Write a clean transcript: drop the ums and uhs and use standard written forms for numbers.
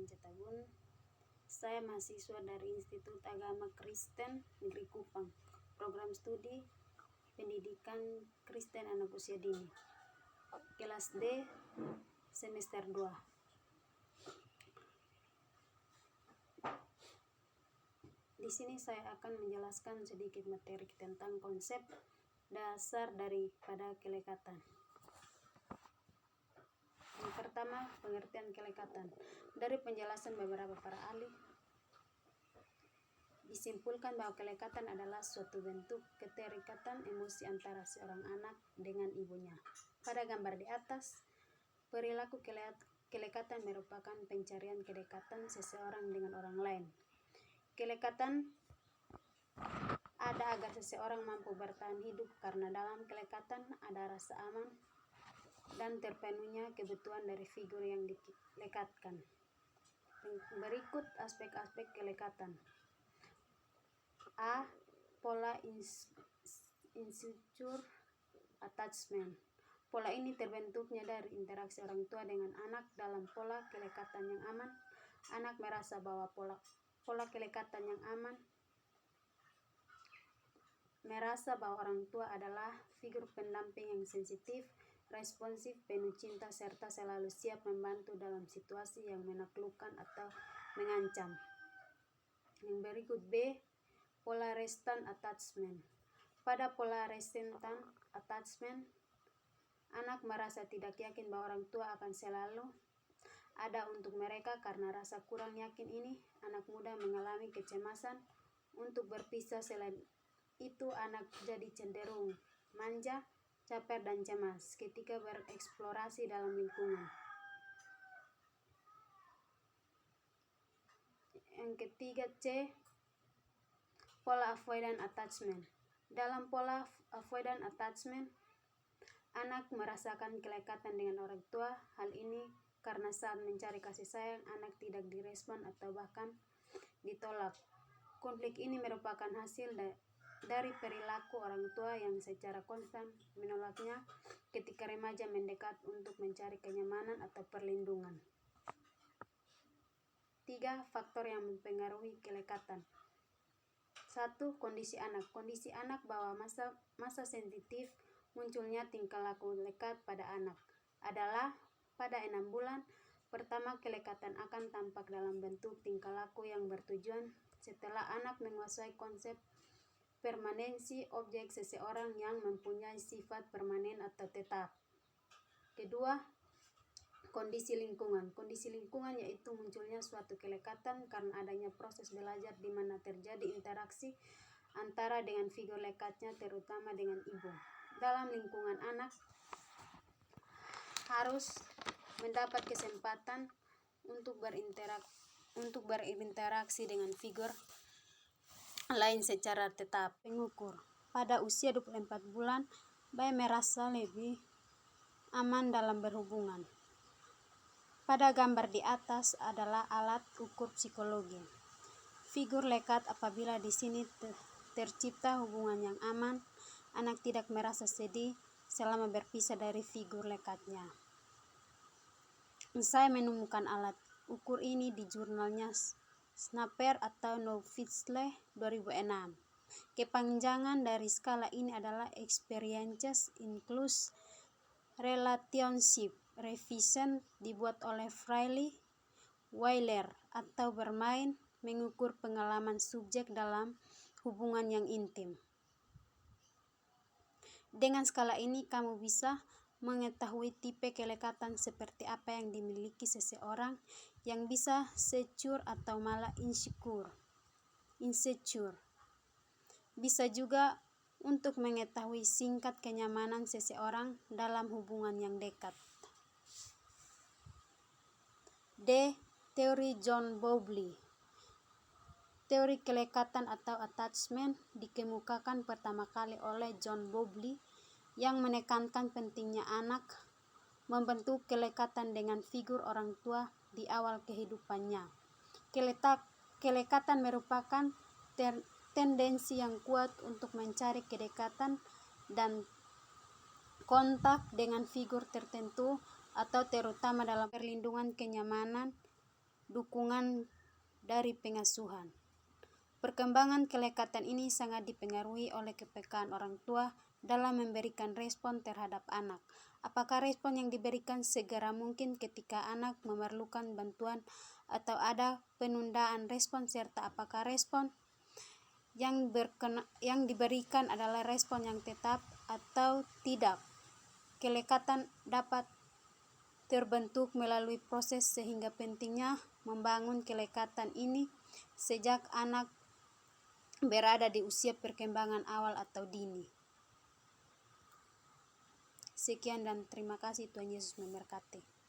Cetabun. Saya mahasiswa dari Institut Agama Kristen Negeri Kupang, program studi Pendidikan Kristen Anak Usia Dini, kelas D, semester 2. Di sini saya akan menjelaskan sedikit materi tentang konsep dasar daripada kelekatan. Yang pertama, pengertian kelekatan. Dari penjelasan beberapa para ahli, disimpulkan bahwa kelekatan adalah suatu bentuk keterikatan emosi antara seorang anak dengan ibunya. Pada gambar di atas, perilaku kelekatan merupakan pencarian kedekatan seseorang dengan orang lain. Kelekatan ada agar seseorang mampu bertahan hidup karena dalam kelekatan ada rasa aman dan terpenuhnya kebutuhan dari figur yang dilekatkan. Berikut aspek-aspek kelekatan. A. Pola insecure attachment. Pola ini terbentuknya dari interaksi orang tua dengan anak. Dalam pola kelekatan yang aman, anak merasa bahwa pola kelekatan yang aman merasa bahwa orang tua adalah figur pendamping yang sensitif, responsif, penuh cinta, serta selalu siap membantu dalam situasi yang menaklukkan atau mengancam. Yang berikut B. Pola resistant attachment. Pada pola resistant attachment, anak merasa tidak yakin bahwa orang tua akan selalu ada untuk mereka. Karena rasa kurang yakin ini, anak muda mengalami kecemasan untuk berpisah. Selain itu, anak jadi cenderung manja, caper, dan cemas ketika bereksplorasi dalam lingkungan. Yang ketiga C. Pola avoidant attachment. Dalam pola avoidant attachment, anak merasakan kelekatan dengan orang tua. Hal ini karena saat mencari kasih sayang, anak tidak direspon atau bahkan ditolak. Konflik ini merupakan hasil dari perilaku orang tua yang secara konstan menolaknya ketika remaja mendekat untuk mencari kenyamanan atau perlindungan. 3. Faktor yang mempengaruhi kelekatan. 1. Kondisi anak. Kondisi anak bahwa masa sensitif munculnya tingkah laku lekat pada anak adalah pada 6 bulan pertama. Kelekatan akan tampak dalam bentuk tingkah laku yang bertujuan setelah anak menguasai konsep permanensi objek seseorang yang mempunyai sifat permanen atau tetap. Kedua, kondisi lingkungan. Kondisi lingkungan yaitu munculnya suatu kelekatan karena adanya proses belajar di mana terjadi interaksi antara dengan figur lekatnya, terutama dengan ibu. Dalam lingkungan, anak harus mendapat kesempatan untuk berinteraksi dengan figur lain secara tetap. Pengukur. Pada usia 24 bulan, bayi merasa lebih aman dalam berhubungan. Pada gambar di atas adalah alat ukur psikologi. Figur lekat. Apabila di sini tercipta hubungan yang aman, anak tidak merasa sedih selama berpisah dari figur lekatnya. Saya menemukan alat ukur ini di jurnalnya Snapper atau Novitzle 2006. Kepanjangan dari skala ini adalah Experiences Includes Relationship Revision, dibuat oleh Freire Weiler, atau bermain mengukur pengalaman subjek dalam hubungan yang intim. Dengan skala ini kamu bisa mengetahui tipe kelekatan seperti apa yang dimiliki seseorang, yang bisa secure atau malah insecure. Bisa juga untuk mengetahui tingkat kenyamanan seseorang dalam hubungan yang dekat. D. Teori John Bowlby. Teori kelekatan atau attachment dikemukakan pertama kali oleh John Bowlby, yang menekankan pentingnya anak membentuk kelekatan dengan figur orang tua di awal kehidupannya. Kelekatan merupakan tendensi yang kuat untuk mencari kedekatan dan kontak dengan figur tertentu, atau terutama dalam perlindungan, kenyamanan, dukungan dari pengasuhan. Perkembangan kelekatan ini sangat dipengaruhi oleh kepekaan orang tua dalam memberikan respon terhadap anak. Apakah respon yang diberikan segera mungkin ketika anak memerlukan bantuan atau ada penundaan respon, serta apakah respon yang diberikan adalah respon yang tetap atau tidak. Kelekatan dapat terbentuk melalui proses, sehingga pentingnya membangun kelekatan ini sejak anak berada di usia perkembangan awal atau dini. Sekian dan terima kasih. Tuhan Yesus memberkati.